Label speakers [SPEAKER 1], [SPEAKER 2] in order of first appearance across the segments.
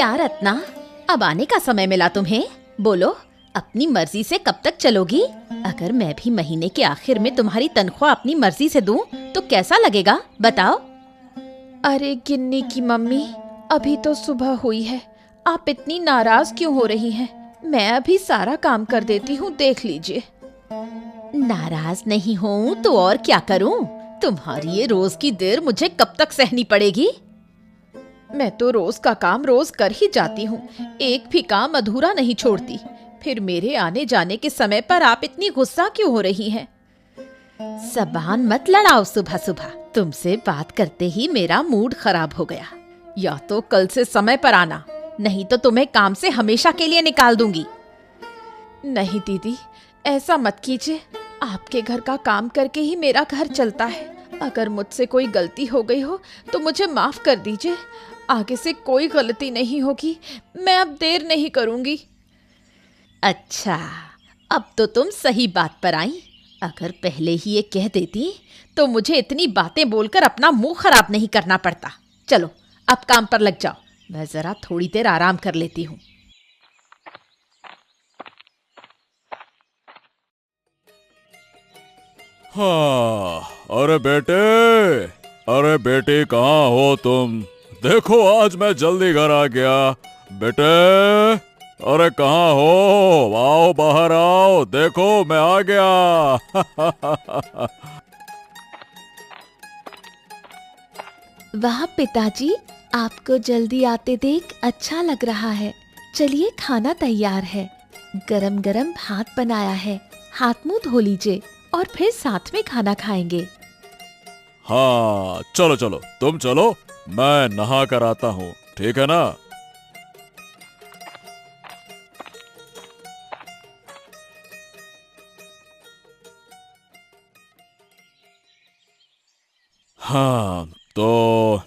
[SPEAKER 1] क्या रत्ना, अब आने का समय मिला तुम्हें? बोलो, अपनी मर्जी से कब तक चलोगी? अगर मैं भी महीने के आखिर में तुम्हारी तनख्वाह अपनी मर्जी से दूं, तो कैसा लगेगा बताओ?
[SPEAKER 2] अरे गिन्नी की मम्मी, अभी तो सुबह हुई है, आप इतनी नाराज क्यों हो रही हैं? मैं अभी सारा काम कर देती हूँ, देख लीजिए।
[SPEAKER 1] नाराज नहीं हूँ तो और क्या करूँ? तुम्हारी ये रोज की देर मुझे कब तक सहनी पड़ेगी?
[SPEAKER 2] मैं तो रोज का काम रोज कर ही जाती हूँ, एक भी काम अधूरा नहीं छोड़ती। फिर मेरे आने जाने के समय पर आप इतनी गुस्सा क्यों हो रही हैं?
[SPEAKER 1] ज़बान मत लड़ाओ सुबह सुबह। तुमसे बात करते ही मेरा मूड खराब हो गया। या तो कल से समय पर आना, नहीं तो तुम्हें काम से हमेशा के लिए निकाल दूंगी।
[SPEAKER 2] नहीं दीदी, ऐसा मत कीजिए। आपके घर का काम करके ही मेरा घर चलता है। अगर मुझसे कोई गलती हो गई हो तो मुझे माफ कर दीजिए। आगे से कोई गलती नहीं होगी। मैं अब देर नहीं करूंगी।
[SPEAKER 1] अच्छा, अब तो तुम सही बात पर आई। अगर पहले ही ये कह देती तो मुझे इतनी बातें बोलकर अपना मुंह खराब नहीं करना पड़ता। चलो अब काम पर लग जाओ, मैं जरा थोड़ी देर आराम कर लेती हूँ।
[SPEAKER 3] हाँ, अरे बेटे, अरे बेटी कहाँ हो तुम? देखो आज मैं जल्दी घर आ गया। बेटे, अरे कहाँ हो? आओ बाहर आओ, देखो मैं आ गया।
[SPEAKER 2] वाह पिताजी, आपको जल्दी आते देख अच्छा लग रहा है। चलिए खाना तैयार है। गरम गरम भात बनाया है, हाथ मुंह धो लीजिए और फिर साथ में खाना खाएंगे।
[SPEAKER 3] हाँ चलो चलो, तुम चलो, मैं नहा कर आता हूँ, ठीक है ना? हाँ तो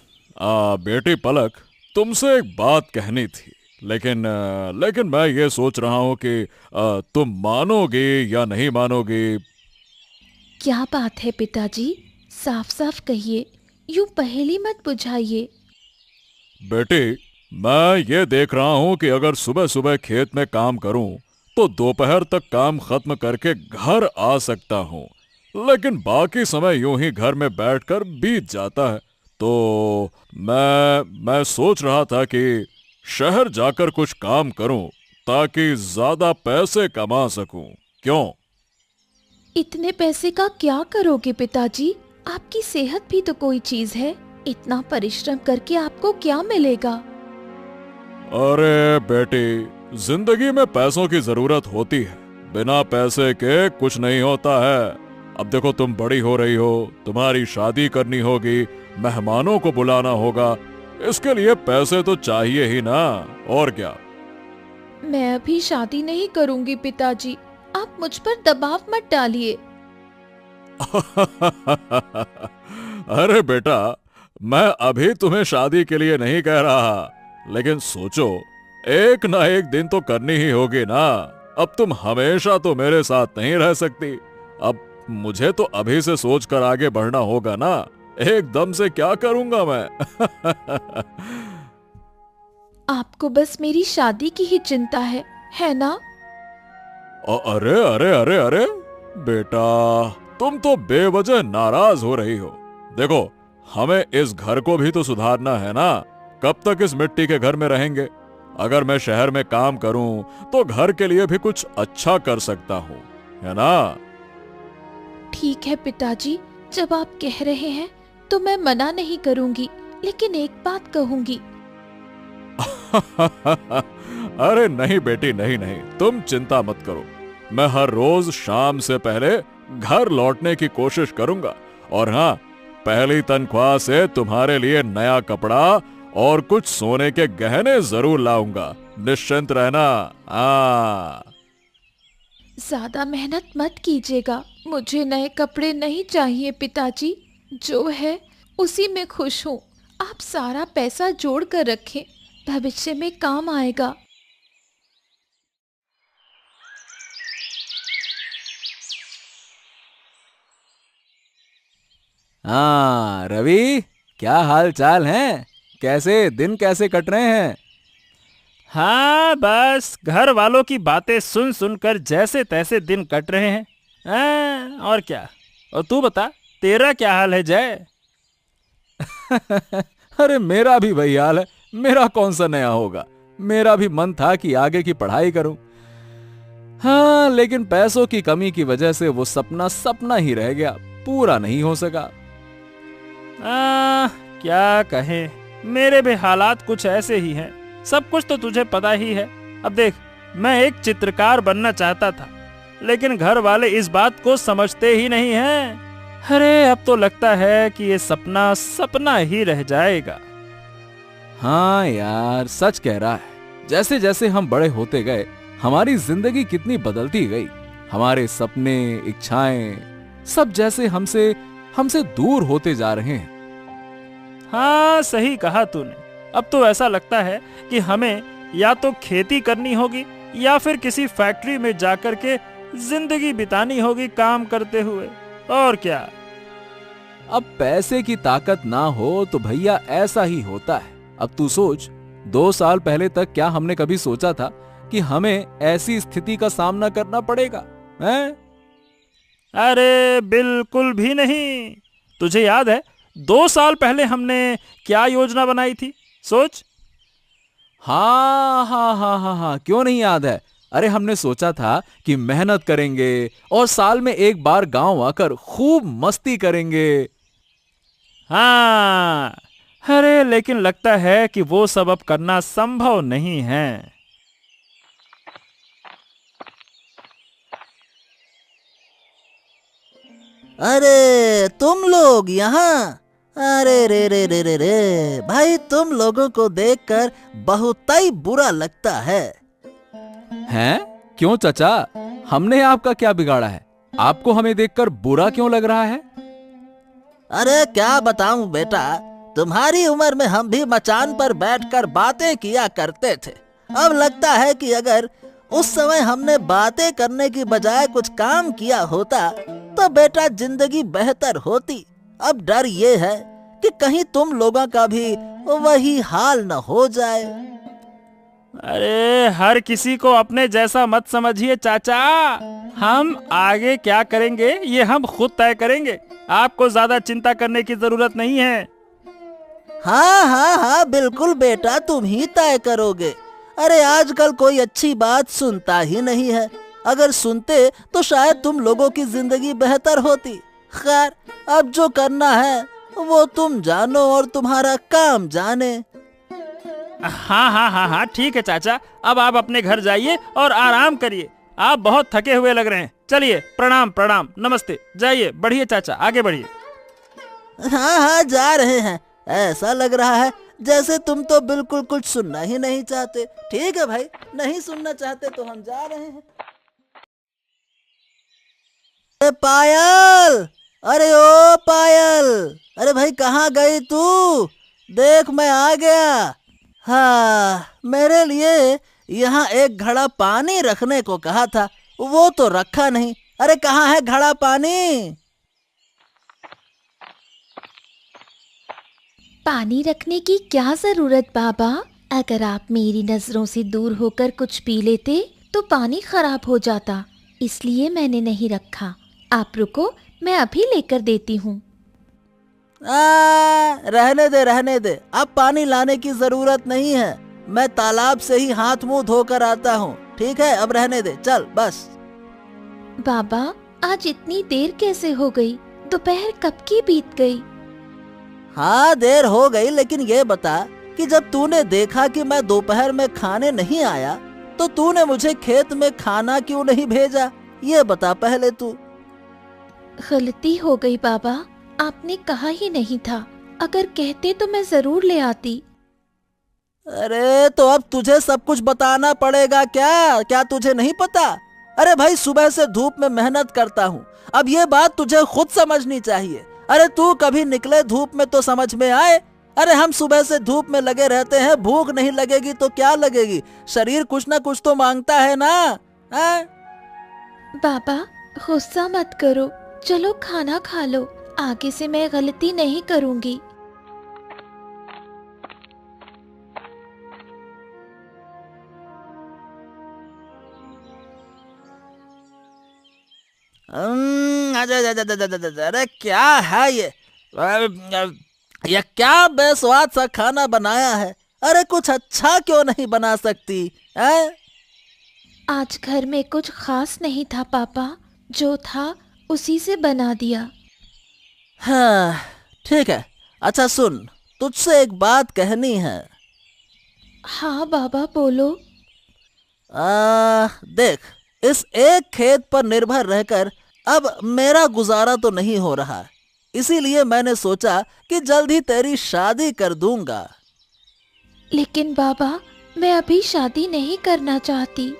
[SPEAKER 3] बेटी पलक, तुमसे एक बात कहनी थी, लेकिन मैं ये सोच रहा हूँ कि तुम मानोगी या नहीं मानोगी।
[SPEAKER 2] क्या बात है पिताजी, साफ साफ कहिए, यूं पहेली मत बुझाइए।
[SPEAKER 3] बेटी, मैं ये देख रहा हूँ कि अगर सुबह सुबह खेत में काम करूँ तो दोपहर तक काम खत्म करके घर आ सकता हूँ, लेकिन बाकी समय यूं ही घर में बैठकर बीत जाता है। तो मैं सोच रहा था कि शहर जाकर कुछ काम करूं ताकि ज्यादा पैसे कमा सकूं। क्यों?
[SPEAKER 2] इतने पैसे का क्या करोगे पिताजी? आपकी सेहत भी तो कोई चीज है। इतना परिश्रम करके आपको क्या मिलेगा?
[SPEAKER 3] अरे बेटी, जिंदगी में पैसों की जरूरत होती है, बिना पैसे के कुछ नहीं होता है। अब देखो तुम बड़ी हो रही हो, तुम्हारी शादी करनी होगी, मेहमानों को बुलाना होगा, इसके लिए पैसे तो चाहिए ही ना, और क्या।
[SPEAKER 2] मैं अभी शादी नहीं करूंगी पिताजी, आप मुझ पर दबाव मत डालिए।
[SPEAKER 3] अरे बेटा, मैं अभी तुम्हें शादी के लिए नहीं कह रहा, लेकिन सोचो, एक ना एक दिन तो करनी ही होगी ना। अब तुम हमेशा तो मेरे साथ नहीं रह सकती। अब मुझे तो अभी से सोचकर आगे बढ़ना होगा ना, एकदम से क्या करूंगा मैं।
[SPEAKER 2] आपको बस मेरी शादी की ही चिंता है ना?
[SPEAKER 3] अरे अरे अरे अरे बेटा, तुम तो बेवजह नाराज हो रही हो। देखो, हमें इस घर को भी तो सुधारना है ना। कब तक इस मिट्टी के घर में रहेंगे? अगर मैं शहर में काम करूं तो घर के लिए भी कुछ अच्छा कर सकता हूं, है ना?
[SPEAKER 2] ठीक है पिताजी, जब आप कह रहे हैं तो मैं मना नहीं करूंगी, लेकिन एक बात कहूंगी।
[SPEAKER 3] अरे नहीं बेटी, नहीं नहीं, तुम चिंता मत करो। मैं हर रोज शाम से पहले घर लौटने की कोशिश करूंगा, और हाँ, पहली तनख्वाह से तुम्हारे लिए नया कपड़ा और कुछ सोने के गहने जरूर लाऊंगा, निश्चिंत रहना।
[SPEAKER 2] ज्यादा मेहनत मत कीजिएगा, मुझे नए कपड़े नहीं चाहिए पिताजी। जो है उसी में खुश हूँ। आप सारा पैसा जोड़ कर रखें, भविष्य में काम आएगा।
[SPEAKER 4] हाँ रवि, क्या हाल चाल है? कैसे दिन कैसे कट रहे हैं? हाँ, बस घर वालों की बातें सुन सुनकर जैसे तैसे दिन कट रहे हैं। और क्या। और तू बता, तेरा क्या हाल है जय?
[SPEAKER 3] अरे मेरा भी वही हाल है। मेरा कौन सा नया होगा। मेरा भी मन था कि आगे की पढ़ाई करूं। हाँ, लेकिन पैसों की कमी की वजह से वो सपना सपना ही रह गया, पूरा नहीं हो सका।
[SPEAKER 4] क्या कहें, मेरे भी हालात कुछ ऐसे ही हैं। सब कुछ तो तुझे पता ही है। अब देख, मैं एक चित्रकार बनना चाहता था, लेकिन घर वाले इस बात को समझते ही नहीं हैं। अरे अब तो लगता है कि ये सपना सपना ही रह जाएगा।
[SPEAKER 3] हाँ यार, सच कह रहा है। जैसे जैसे हम बड़े होते गए, हमारी जिंदगी कितनी बदलती गई। हमारे सपने, इच्छाएं सब जैसे हमसे हमसे दूर होते जा रहे हैं।
[SPEAKER 4] हाँ, सही कहा तूने। अब तो ऐसा लगता है कि हमें या तो खेती करनी होगी या फिर किसी फैक्ट्री में जाकर के जिंदगी बितानी होगी काम करते हुए। और क्या।
[SPEAKER 3] अब पैसे की ताकत ना हो तो भैया ऐसा ही होता है। अब तू सोच, 2 साल पहले तक क्या हमने कभी सोचा था कि हमें ऐसी स्थिति का सामना करना पड़ेगा, हैं?
[SPEAKER 4] अरे बिल्कुल भी नहीं। तुझे याद है 2 साल पहले हमने क्या योजना बनाई थी? सोच।
[SPEAKER 3] हाँ हाँ हाँ हाँ हाँ, क्यों नहीं याद है। अरे हमने सोचा था कि मेहनत करेंगे और साल में एक बार गांव आकर खूब मस्ती करेंगे।
[SPEAKER 4] हाँ, अरे लेकिन लगता है कि वो सब अब करना संभव नहीं है।
[SPEAKER 5] अरे तुम लोग यहाँ। अरे रे रे रे रे रे भाई, तुम लोगों को देखकर बहुत ही बुरा लगता है।
[SPEAKER 3] हैं? क्यों चाचा, हमने आपका क्या बिगाड़ा है? आपको हमें देखकर बुरा क्यों लग रहा है?
[SPEAKER 5] अरे क्या बताऊं बेटा, तुम्हारी उम्र में हम भी मचान पर बैठकर बातें किया करते थे। अब लगता है कि अगर उस समय हमने बातें करने की बजाय कुछ काम किया होता तो बेटा जिंदगी बेहतर होती। अब डर ये है कि कहीं तुम लोगों का भी वही हाल न हो जाए।
[SPEAKER 4] अरे हर किसी को अपने जैसा मत समझिए चाचा। हम आगे क्या करेंगे ये हम खुद तय करेंगे। आपको ज्यादा चिंता करने की जरूरत नहीं है।
[SPEAKER 5] हाँ हाँ हाँ, बिल्कुल बेटा, तुम ही तय करोगे। अरे आजकल कोई अच्छी बात सुनता ही नहीं है। अगर सुनते तो शायद तुम लोगों की जिंदगी बेहतर होती। खैर, अब जो करना है वो तुम जानो और तुम्हारा काम जाने।
[SPEAKER 4] हाँ हाँ हाँ हाँ, ठीक है चाचा। अब आप अपने घर जाइए और आराम करिए। आप बहुत थके हुए लग रहे हैं। चलिए, प्रणाम प्रणाम, नमस्ते। जाइए, बढ़िए चाचा, आगे बढ़िए।
[SPEAKER 5] हाँ हाँ, जा रहे हैं। ऐसा लग रहा है जैसे तुम तो बिल्कुल कुछ सुनना ही नहीं चाहते। ठीक है भाई, नहीं सुनना चाहते तो हम जा रहे हैं। अरे पायल, अरे ओ पायल, अरे भाई कहाँ गई तू? देख मैं आ गया। हाँ, मेरे लिए यहाँ एक घड़ा पानी रखने को कहा था, वो तो रखा नहीं। अरे कहाँ है घड़ा पानी?
[SPEAKER 1] पानी रखने की क्या जरूरत बाबा? अगर आप मेरी नजरों से दूर होकर कुछ पी लेते तो पानी खराब हो जाता, इसलिए मैंने नहीं रखा। आप रुको, मैं अभी लेकर देती हूँ।
[SPEAKER 5] रहने दे। अब पानी लाने की जरूरत नहीं है। मैं तालाब से ही हाथ मुंह धोकर आता हूँ। ठीक है, अब रहने दे, चल बस।
[SPEAKER 1] बाबा, आज इतनी देर कैसे हो गई? दोपहर कब की बीत गई?
[SPEAKER 5] हाँ, देर हो गई, लेकिन ये बता कि जब तूने देखा कि मैं दोपहर में खाने नहीं आया तो तूने मुझे खेत में खाना क्यों नहीं भेजा? ये बता पहले तू।
[SPEAKER 1] गलती हो गई बाबा, आपने कहा ही नहीं था। अगर कहते तो मैं जरूर ले आती।
[SPEAKER 5] अरे तो अब तुझे सब कुछ बताना पड़ेगा क्या? क्या तुझे नहीं पता? अरे भाई, सुबह से धूप में मेहनत करता हूँ। अब ये बात तुझे खुद समझनी चाहिए। अरे तू कभी निकले धूप में तो समझ में आए। अरे हम सुबह से धूप में लगे रहते हैं, भूख नहीं लगेगी तो क्या लगेगी? शरीर कुछ ना कुछ तो मांगता है ना।
[SPEAKER 1] बाबा, गुस्सा मत करो, चलो खाना खा लो। आगे से मैं गलती नहीं करूंगी।
[SPEAKER 5] अरे क्या है ये? ये क्या बेस्वाद सा खाना बनाया है? अरे कुछ अच्छा क्यों नहीं बना सकती है?
[SPEAKER 2] आज घर में कुछ खास नहीं था पापा, जो था उसी से बना दिया।
[SPEAKER 5] हाँ ठीक है। अच्छा सुन, तुझसे एक बात कहनी है।
[SPEAKER 2] हाँ बाबा बोलो।
[SPEAKER 5] देख, इस एक खेत पर निर्भर रहकर अब मेरा गुजारा तो नहीं हो रहा, इसीलिए मैंने सोचा कि जल्द ही तेरी शादी कर दूंगा।
[SPEAKER 2] लेकिन बाबा, मैं अभी शादी नहीं करना चाहती।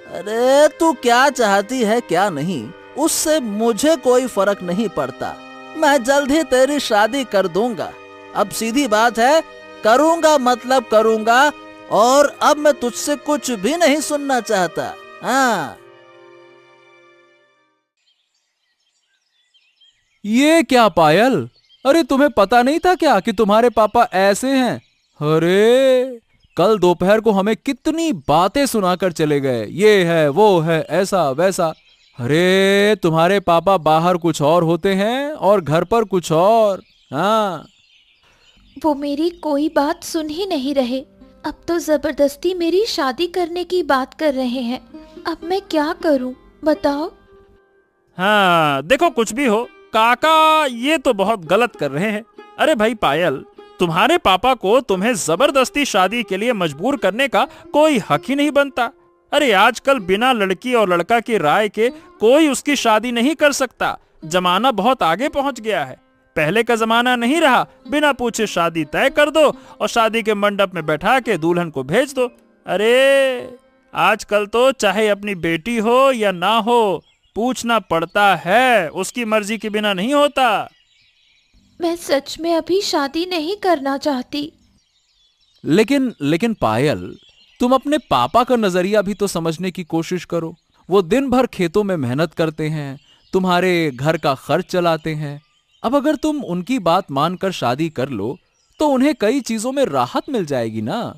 [SPEAKER 5] अरे तू क्या चाहती है क्या नहीं, उससे मुझे कोई फर्क नहीं पड़ता। मैं जल्द ही तेरी शादी कर दूंगा। अब सीधी बात है, करूंगा मतलब करूंगा, और अब मैं तुझसे कुछ भी नहीं सुनना चाहता। हाँ।
[SPEAKER 6] ये क्या पायल? अरे तुम्हें पता नहीं था क्या कि तुम्हारे पापा ऐसे हैं? अरे कल दोपहर को हमें कितनी बातें सुनाकर चले गए, ये है वो है ऐसा वैसा। अरे तुम्हारे पापा बाहर कुछ और होते हैं और घर पर कुछ और। हाँ,
[SPEAKER 2] वो मेरी कोई बात सुन ही नहीं रहे। अब तो जबरदस्ती मेरी शादी करने की बात कर रहे हैं। अब मैं क्या करूं बताओ?
[SPEAKER 4] हाँ देखो, कुछ भी हो काका, ये तो बहुत गलत कर रहे हैं। अरे भाई पायल, तुम्हारे पापा को तुम्हें जबरदस्ती शादी के लिए मजबूर करने का कोई हक ही नहीं बनता। अरे आजकल बिना लड़की और लड़का की राय के कोई उसकी शादी नहीं कर सकता। जमाना बहुत आगे पहुंच गया है। पहले का जमाना नहीं रहा, बिना पूछे शादी तय कर दो और शादी के मंडप में बैठा के दुल्हन को भेज दो। अरे आजकल तो चाहे अपनी बेटी हो या ना हो, पूछना पड़ता है, उसकी मर्जी के बिना नहीं होता।
[SPEAKER 2] मैं सच में अभी शादी नहीं करना चाहती।
[SPEAKER 6] लेकिन पायल, तुम अपने पापा का नजरिया भी तो समझने की कोशिश करो। वो दिन भर खेतों में मेहनत करते हैं, तुम्हारे घर का खर्च चलाते हैं। अब अगर तुम उनकी बात मानकर शादी कर लो तो उन्हें कई चीजों में राहत मिल जाएगी ना।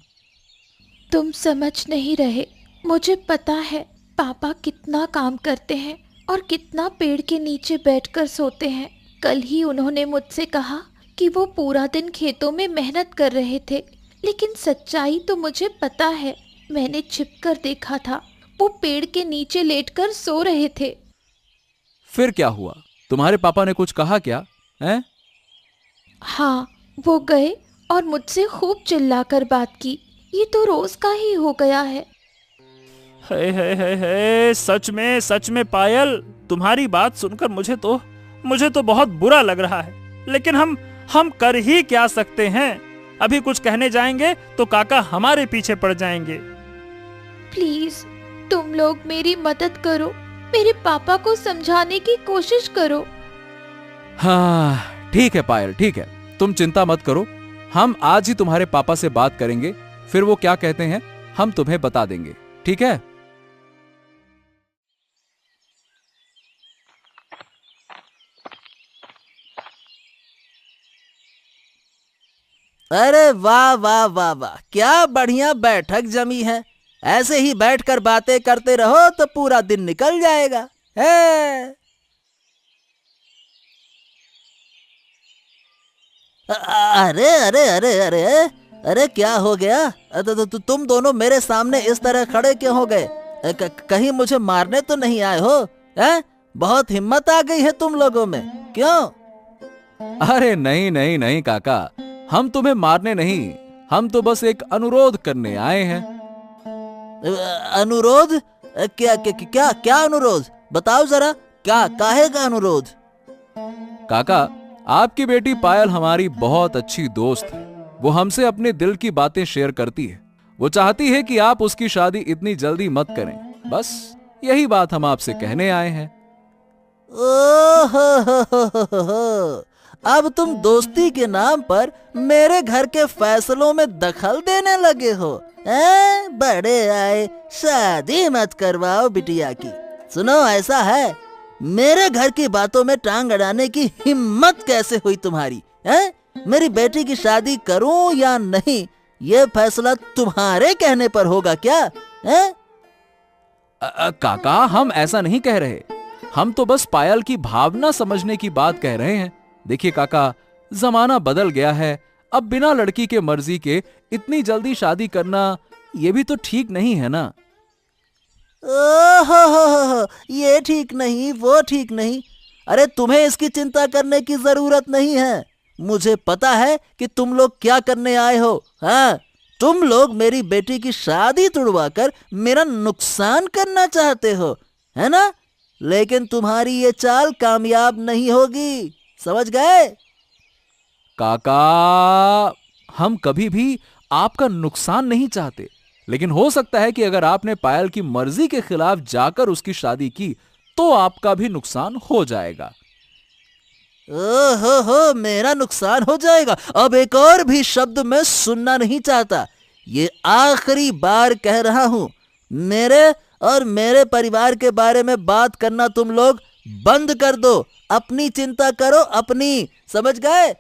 [SPEAKER 2] तुम समझ नहीं रहे। मुझे पता है पापा कितना काम करते हैं और कितना पेड़ के नीचे बैठकर सोते हैं। कल ही उन्होंने मुझसे कहा कि वो पूरा दिन खेतों में मेहनत कर रहे थे, लेकिन सच्चाई तो मुझे पता है। मैंने छिपकर देखा था, वो पेड़ के नीचे लेटकर सो रहे थे।
[SPEAKER 6] फिर क्या हुआ? तुम्हारे पापा ने कुछ कहा क्या? हैं?
[SPEAKER 2] हाँ, वो गए और मुझसे खूब चिल्लाकर बात की। ये तो रोज का ही हो गया है।
[SPEAKER 4] है, सच में पायल, तुम्हारी बात सुनकर मुझे तो बहुत बुरा लग रहा है। लेकिन हम कर ही क्या सकते हैं? अभी कुछ कहने जाएंगे तो काका हमारे पीछे पड़ जाएंगे।
[SPEAKER 2] प्लीज तुम लोग मेरी मदद करो, मेरे पापा को समझाने की कोशिश करो।
[SPEAKER 6] हाँ ठीक है पायल, ठीक है, तुम चिंता मत करो। हम आज ही तुम्हारे पापा से बात करेंगे, फिर वो क्या कहते हैं हम तुम्हें बता देंगे, ठीक है?
[SPEAKER 5] अरे वाह वाह वाह वाह, क्या बढ़िया बैठक जमी है। ऐसे ही बैठकर बातें करते रहो तो पूरा दिन निकल जाएगा। है अरे अरे अरे अरे अरे क्या हो गया? तुम दोनों मेरे सामने इस तरह खड़े क्यों हो गए? कहीं मुझे मारने तो नहीं आए हो? हैं? बहुत हिम्मत आ गई है तुम लोगों में, क्यों?
[SPEAKER 6] अरे नहीं नहीं नहीं काका, हम तुम्हें मारने नहीं, हम तो बस एक अनुरोध करने आए हैं।
[SPEAKER 5] अनुरोध? क्या क्या क्या क्या अनुरोध? बताओ जरा, क्या काहे का अनुरोध?
[SPEAKER 6] काका, आपकी बेटी पायल हमारी बहुत अच्छी दोस्त है। वो हमसे अपने दिल की बातें शेयर करती है। वो चाहती है कि आप उसकी शादी इतनी जल्दी मत करें। बस यही बात हम आपसे कहने आए हैं।
[SPEAKER 5] ओहो, अब तुम दोस्ती के नाम पर मेरे घर के फैसलों में दखल देने लगे हो? बड़े आए, शादी मत करवाओ बिटिया की। सुनो, ऐसा है, मेरे घर की बातों में टांग अड़ाने की हिम्मत कैसे हुई तुम्हारी? मेरी बेटी की शादी करूं या नहीं, ये फैसला तुम्हारे कहने पर होगा क्या?
[SPEAKER 6] काका, हम ऐसा नहीं कह रहे। हम तो बस पायल की भावना समझने की बात कह रहे हैं। देखिए काका, जमाना बदल गया है। अब बिना लड़की के मर्जी के इतनी जल्दी शादी करना ये भी तो ठीक नहीं है ना।
[SPEAKER 5] ओहो, ये ठीक नहीं, वो ठीक नहीं। अरे तुम्हें इसकी चिंता करने की जरूरत नहीं है। मुझे पता है कि तुम लोग क्या करने आए हो। हाँ, तुम लोग मेरी बेटी की शादी तुड़वाकर मेरा नुकसान करना चाहते हो, है ना? लेकिन तुम्हारी ये चाल कामयाब नहीं होगी, समझ गए?
[SPEAKER 6] काका, हम कभी भी आपका नुकसान नहीं चाहते, लेकिन हो सकता है कि अगर आपने पायल की मर्जी के खिलाफ जाकर उसकी शादी की तो आपका भी नुकसान हो जाएगा।
[SPEAKER 5] ओहो, मेरा नुकसान हो जाएगा? अब एक और भी शब्द मैं सुनना नहीं चाहता। ये आखिरी बार कह रहा हूं। मेरे और मेरे परिवार के बारे में बात करना तुम लोग बंद कर दो। अपनी चिंता करो, अपनी, समझ गए?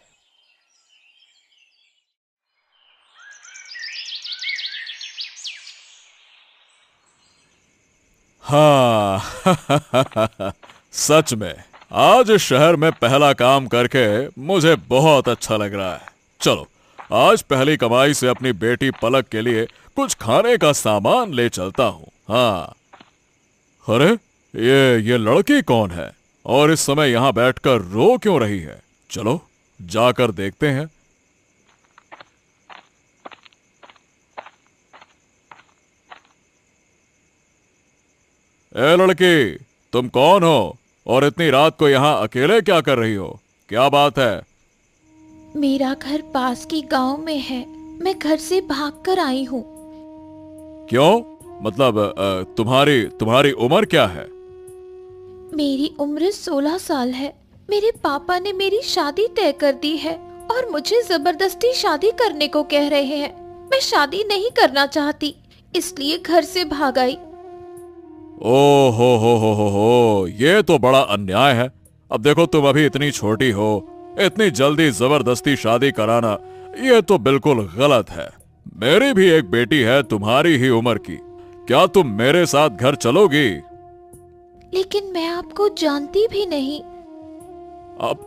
[SPEAKER 3] हाँ सच में आज इस शहर में पहला काम करके मुझे बहुत अच्छा लग रहा है। चलो, आज पहली कमाई से अपनी बेटी पलक के लिए कुछ खाने का सामान ले चलता हूँ। हाँ, अरे ये लड़की कौन है और इस समय यहाँ बैठकर रो क्यों रही है? चलो जाकर देखते हैं। ए लड़की, तुम कौन हो और इतनी रात को यहाँ अकेले क्या कर रही हो? क्या बात है?
[SPEAKER 2] मेरा घर पास के गांव में है। मैं घर से भागकर आई हूँ।
[SPEAKER 3] क्यों? मतलब तुम्हारी उम्र क्या है?
[SPEAKER 2] मेरी उम्र 16 साल है। मेरे पापा ने मेरी शादी तय कर दी है और मुझे जबरदस्ती शादी करने को कह रहे हैं। मैं शादी नहीं करना चाहती, इसलिए घर से भाग आई।
[SPEAKER 3] ओ हो, ये तो बड़ा अन्याय है। अब देखो, तुम अभी इतनी छोटी हो, इतनी जल्दी जबरदस्ती शादी कराना ये तो बिल्कुल गलत है। मेरी भी एक बेटी है तुम्हारी ही उम्र की। क्या तुम मेरे साथ घर चलोगी?
[SPEAKER 2] लेकिन मैं आपको जानती भी नहीं।
[SPEAKER 3] अब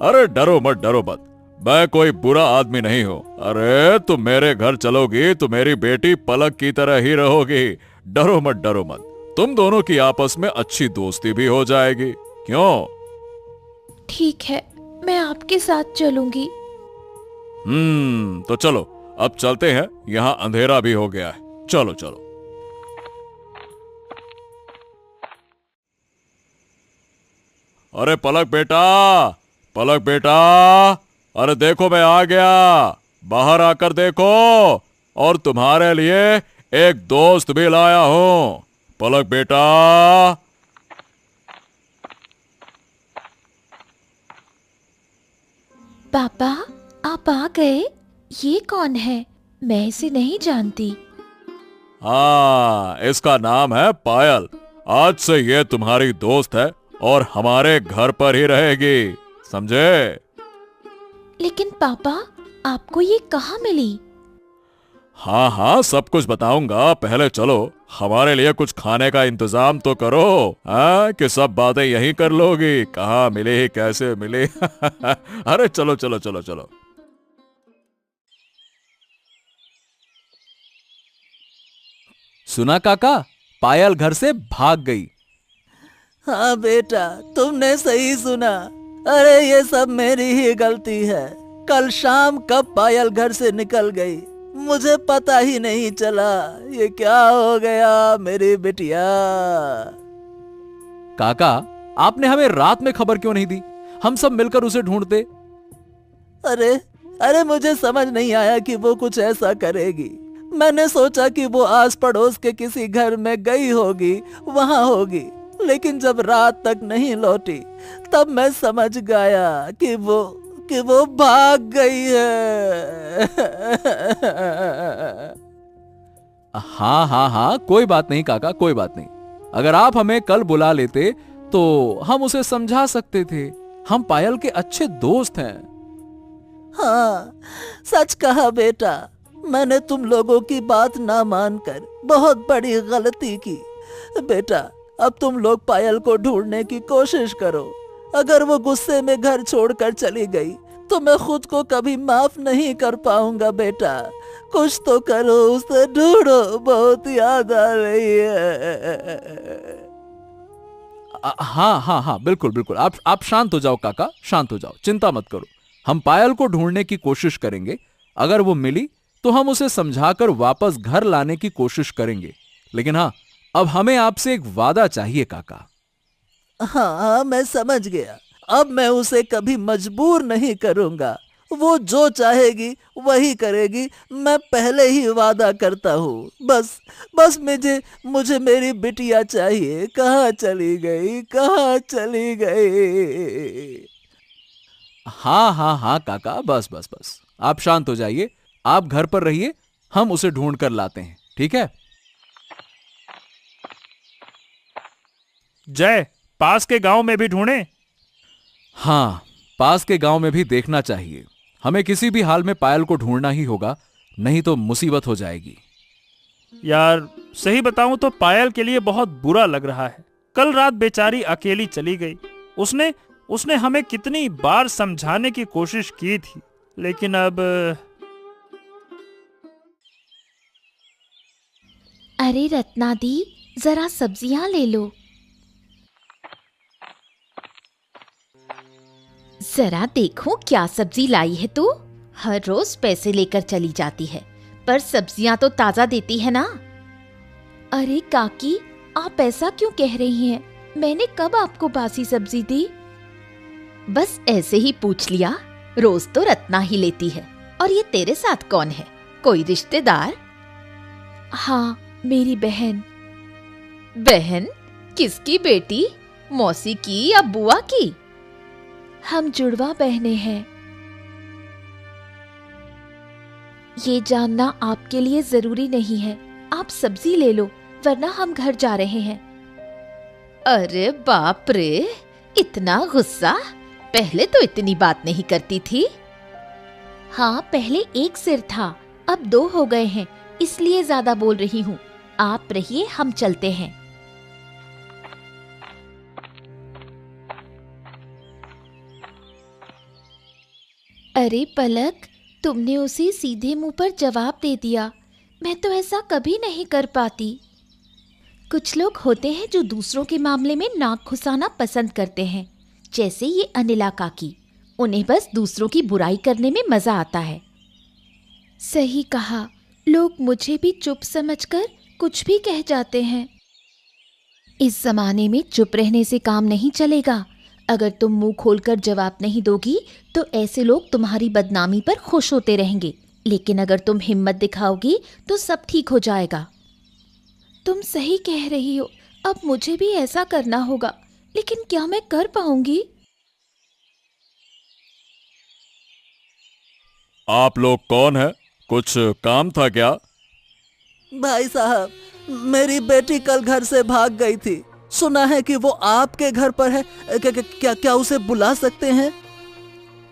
[SPEAKER 3] अरे डरो मत, मैं कोई बुरा आदमी नहीं हूँ। अरे तुम मेरे घर चलोगी तो मेरी बेटी पलक की तरह ही रहोगी। डरो मत, तुम दोनों की आपस में अच्छी दोस्ती भी हो जाएगी। क्यों?
[SPEAKER 2] ठीक है, मैं आपके साथ चलूंगी।
[SPEAKER 3] तो चलो, अब चलते हैं, यहाँ अंधेरा भी हो गया है। चलो चलो। अरे पलक बेटा, अरे देखो मैं आ गया। बाहर आकर देखो, और तुम्हारे लिए एक दोस्त भी लाया हूं। पलक बेटा।
[SPEAKER 2] पापा, आप आ गए? ये कौन है? मैं इसे नहीं जानती।
[SPEAKER 3] हाँ, इसका नाम है पायल। आज से ये तुम्हारी दोस्त है और हमारे घर पर ही रहेगी, समझे?
[SPEAKER 2] लेकिन पापा, आपको ये कहाँ मिली?
[SPEAKER 3] हाँ, सब कुछ बताऊंगा। पहले चलो, हमारे लिए कुछ खाने का इंतजाम तो करो। हाँ, कि सब बातें यहीं कर लोगी। कहाँ मिली, कैसे मिली? अरे चलो चलो चलो चलो।
[SPEAKER 6] सुना काका, पायल घर से भाग गई।
[SPEAKER 5] हाँ बेटा, तुमने सही सुना। अरे ये सब मेरी ही गलती है। कल शाम कब पायल घर से निकल गई मुझे पता ही नहीं चला। ये क्या हो गया मेरी बिटिया?
[SPEAKER 6] काका, आपने हमें रात में खबर क्यों नहीं दी? हम सब मिलकर उसे ढूंढते।
[SPEAKER 5] अरे मुझे समझ नहीं आया कि वो कुछ ऐसा करेगी। मैंने सोचा कि वो आस पड़ोस के किसी घर में गई होगी, वहां होगी। लेकिन जब रात तक नहीं लौटी तब मैं समझ गया कि वो भाग गई है।
[SPEAKER 6] हाँ, कोई बात नहीं काका, कोई बात नहीं। अगर आप हमें कल बुला लेते तो हम उसे समझा सकते थे। हम पायल के अच्छे दोस्त हैं।
[SPEAKER 5] हाँ, सच कहा बेटा। मैंने तुम लोगों की बात ना मानकर बहुत बड़ी गलती की। बेटा, अब तुम लोग पायल को ढूंढने की कोशिश करो। अगर वो गुस्से में घर छोड़कर चली गई तो मैं खुद को कभी माफ नहीं कर पाऊंगा बेटा। कुछ तो करो, उसे ढूंढो, बहुत याद आ रही है।
[SPEAKER 6] हाँ हाँ हाँ, बिल्कुल बिल्कुल, आप शांत हो जाओ काका, शांत हो जाओ, चिंता मत करो। हम पायल को ढूंढने की कोशिश करेंगे। अगर वो मिली तो हम उसे समझाकर वापस घर लाने की कोशिश करेंगे। लेकिन हाँ, अब हमें आपसे एक वादा चाहिए काका।
[SPEAKER 5] हाँ, मैं समझ गया। अब मैं उसे कभी मजबूर नहीं करूंगा। वो जो चाहेगी वही करेगी, मैं पहले ही वादा करता हूँ। बस मुझे मेरी बिटिया चाहिए। कहाँ चली गई, कहाँ चली गई?
[SPEAKER 6] हाँ हाँ हाँ काका, बस बस बस, आप शांत हो जाइए। आप घर पर रहिए, हम उसे ढूंढ कर लाते हैं, ठीक है?
[SPEAKER 4] जय, पास के गांव में भी ढूंढे?
[SPEAKER 6] हाँ, पास के गांव में भी देखना चाहिए। हमें किसी भी हाल में पायल को ढूंढना ही होगा, नहीं तो मुसीबत हो जाएगी।
[SPEAKER 4] यार सही बताऊं तो पायल के लिए बहुत बुरा लग रहा है। कल रात बेचारी अकेली चली गई। उसने हमें कितनी बार समझाने की कोशिश की थी, लेकिन अब।
[SPEAKER 1] अरे रत्ना दी, जरा सब्जियां ले लो। जरा देखो क्या सब्जी लाई है तू। हर रोज पैसे लेकर चली जाती है, पर सब्जियां तो ताजा देती है ना।
[SPEAKER 2] अरे काकी, आप ऐसा क्यों कह रही हैं? मैंने कब आपको बासी सब्जी दी?
[SPEAKER 1] बस ऐसे ही पूछ लिया। रोज तो रत्ना ही लेती है। और ये तेरे साथ कौन है? कोई रिश्तेदार?
[SPEAKER 2] हाँ, मेरी बहन।
[SPEAKER 1] बहन? किसकी बेटी? मौसी की या बुआ की?
[SPEAKER 2] हम जुड़वा बहनें हैं। ये जानना आपके लिए जरूरी नहीं है। आप सब्जी ले लो, वरना हम घर जा रहे हैं।
[SPEAKER 1] अरे बाप रे, इतना गुस्सा? पहले तो इतनी बात नहीं करती थी।
[SPEAKER 2] हाँ, पहले एक सिर था, अब 2 हो गए हैं, इसलिए ज्यादा बोल रही हूँ। आप रहिए, हम चलते हैं। अरे पलक, तुमने उसे सीधे मुंह पर जवाब दे दिया। मैं तो ऐसा कभी नहीं कर पाती। कुछ लोग होते हैं जो दूसरों के मामले में नाक घुसाना पसंद करते हैं, जैसे ये अनिला काकी। उन्हें बस दूसरों की बुराई करने में मजा आता है। सही कहा, लोग मुझे भी चुप समझकर कुछ भी कह जाते हैं। इस जमाने में चुप रहने से काम नहीं चलेगा। अगर तुम मुंह खोलकर जवाब नहीं दोगी तो ऐसे लोग तुम्हारी बदनामी पर खुश होते रहेंगे, लेकिन अगर तुम हिम्मत दिखाओगी तो सब ठीक हो जाएगा। तुम सही कह रही हो, अब मुझे भी ऐसा करना होगा, लेकिन क्या मैं कर पाऊंगी?
[SPEAKER 3] आप लोग कौन है? कुछ काम था क्या?
[SPEAKER 5] भाई साहब, मेरी बेटी कल घर से भाग गई थी। सुना है कि वो आपके घर पर है। क्या उसे बुला सकते हैं?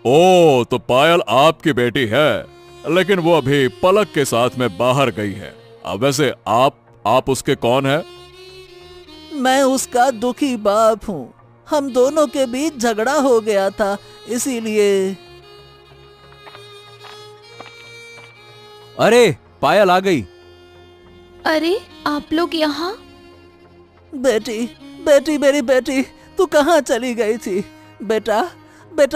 [SPEAKER 3] ओ, तो पायल आपकी बेटी है, लेकिन वो अभी पलक के साथ में बाहर गई है। अब वैसे आप उसके कौन है?
[SPEAKER 5] मैं उसका दुखी बाप हूँ। हम दोनों के बीच झगड़ा हो गया था, इसीलिए।
[SPEAKER 6] अरे पायल आ गई।
[SPEAKER 2] अरे आप लोग यहाँ?
[SPEAKER 5] बेटी मेरी बेटी, तू कहाँ चली गई थी? बेटा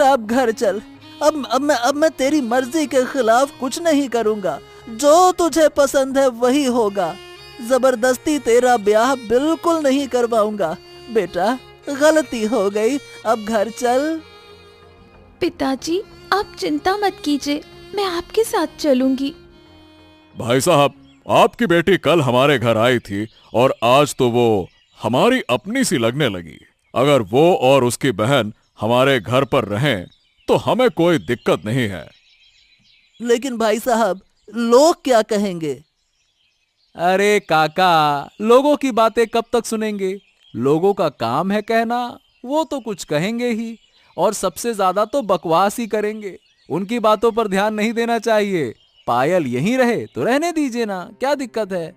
[SPEAKER 5] अब घर चल। अब मैं तेरी मर्जी के खिलाफ कुछ नहीं करूँगा। जो तुझे पसंद है वही होगा। जबरदस्ती तेरा ब्याह बिल्कुल नहीं करवाऊंगा। बेटा, गलती हो गई, अब घर चल।
[SPEAKER 2] पिताजी, आप चिंता मत कीजिए, मैं आपके साथ चलूंगी।
[SPEAKER 3] भाई साहब, आपकी बेटी कल हमारे घर आई थी और आज तो वो हमारी अपनी सी लगने लगी। अगर वो और उसकी बहन हमारे घर पर रहें तो हमें कोई दिक्कत नहीं है।
[SPEAKER 5] लेकिन भाई साहब, लोग क्या कहेंगे?
[SPEAKER 6] अरे काका, लोगों की बातें कब तक सुनेंगे? लोगों का काम है कहना, वो तो कुछ कहेंगे ही, और सबसे ज्यादा तो बकवास ही करेंगे। उनकी बातों पर ध्यान नहीं देना चाहिए। पायल यहीं रहे तो रहने दीजिए ना, क्या दिक्कत है?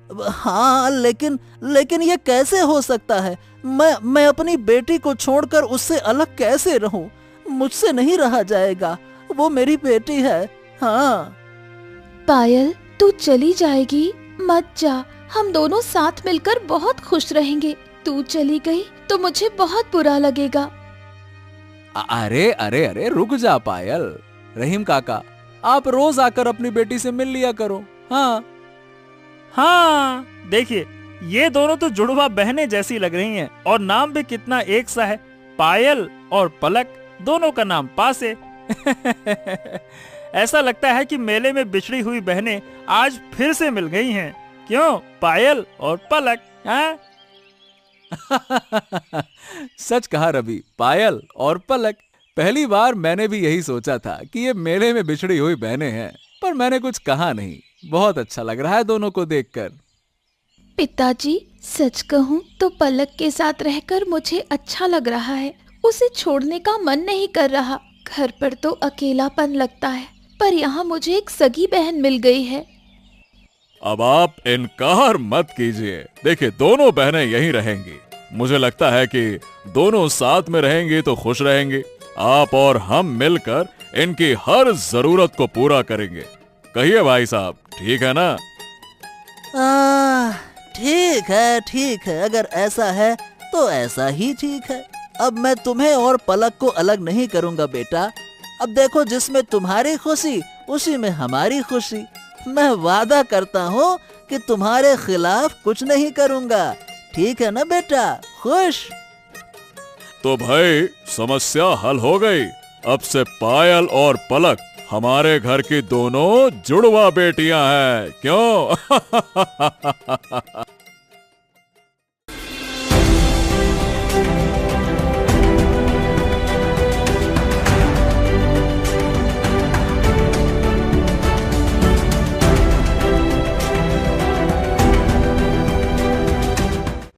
[SPEAKER 5] हाँ, लेकिन ये कैसे हो सकता है? मैं अपनी बेटी को छोड़कर उससे अलग कैसे रहूं? मुझसे नहीं रहा जाएगा, वो मेरी बेटी है। हाँ।
[SPEAKER 2] पायल, तू चली जाएगी? मत जा, हम दोनों साथ मिलकर बहुत खुश रहेंगे। तू चली गई तो मुझे बहुत बुरा लगेगा।
[SPEAKER 6] अरे अरे अरे रुक जा पायल। रहीम काका, आप रोज आकर अपनी बेटी से मिल लिया करो। हाँ
[SPEAKER 4] हाँ, देखिए ये दोनों तो जुड़वा बहनें जैसी लग रही हैं और नाम भी कितना एक सा है, पायल और पलक, दोनों का नाम पास है। ऐसा लगता है कि मेले में बिछड़ी हुई बहनें आज फिर से मिल गई हैं। क्यों पायल और पलक? हाँ?
[SPEAKER 6] सच कहा रवि, पायल और पलक। पहली बार मैंने भी यही सोचा था कि ये मेले में बिछड़ी हुई बहनें हैं, पर मैंने कुछ कहा नहीं। बहुत अच्छा लग रहा है दोनों को देखकर।
[SPEAKER 2] पिताजी, सच कहूँ तो पलक के साथ रहकर मुझे अच्छा लग रहा है। उसे छोड़ने का मन नहीं कर रहा। घर पर तो अकेलापन लगता है, पर यहाँ मुझे एक सगी बहन मिल गई है।
[SPEAKER 3] अब आप इनकार मत कीजिए। देखिए दोनों बहनें यहीं रहेंगी। मुझे लगता है कि दोनों साथ में रहेंगी तो खुश रहेंगी। आप और हम मिलकर इनकी हर जरूरत को पूरा करेंगे। कहिए भाई साहब, ठीक है ना?
[SPEAKER 5] ठीक है, अगर ऐसा है तो ऐसा ही ठीक है। अब मैं तुम्हें और पलक को अलग नहीं करूंगा बेटा। अब देखो, जिसमें तुम्हारी खुशी उसी में हमारी खुशी। मैं वादा करता हूँ कि तुम्हारे खिलाफ कुछ नहीं करूंगा। ठीक है ना बेटा? खुश?
[SPEAKER 3] तो भाई समस्या हल हो गई। अब से पायल और पलक हमारे घर की दोनों जुड़वा बेटियां हैं। क्यों?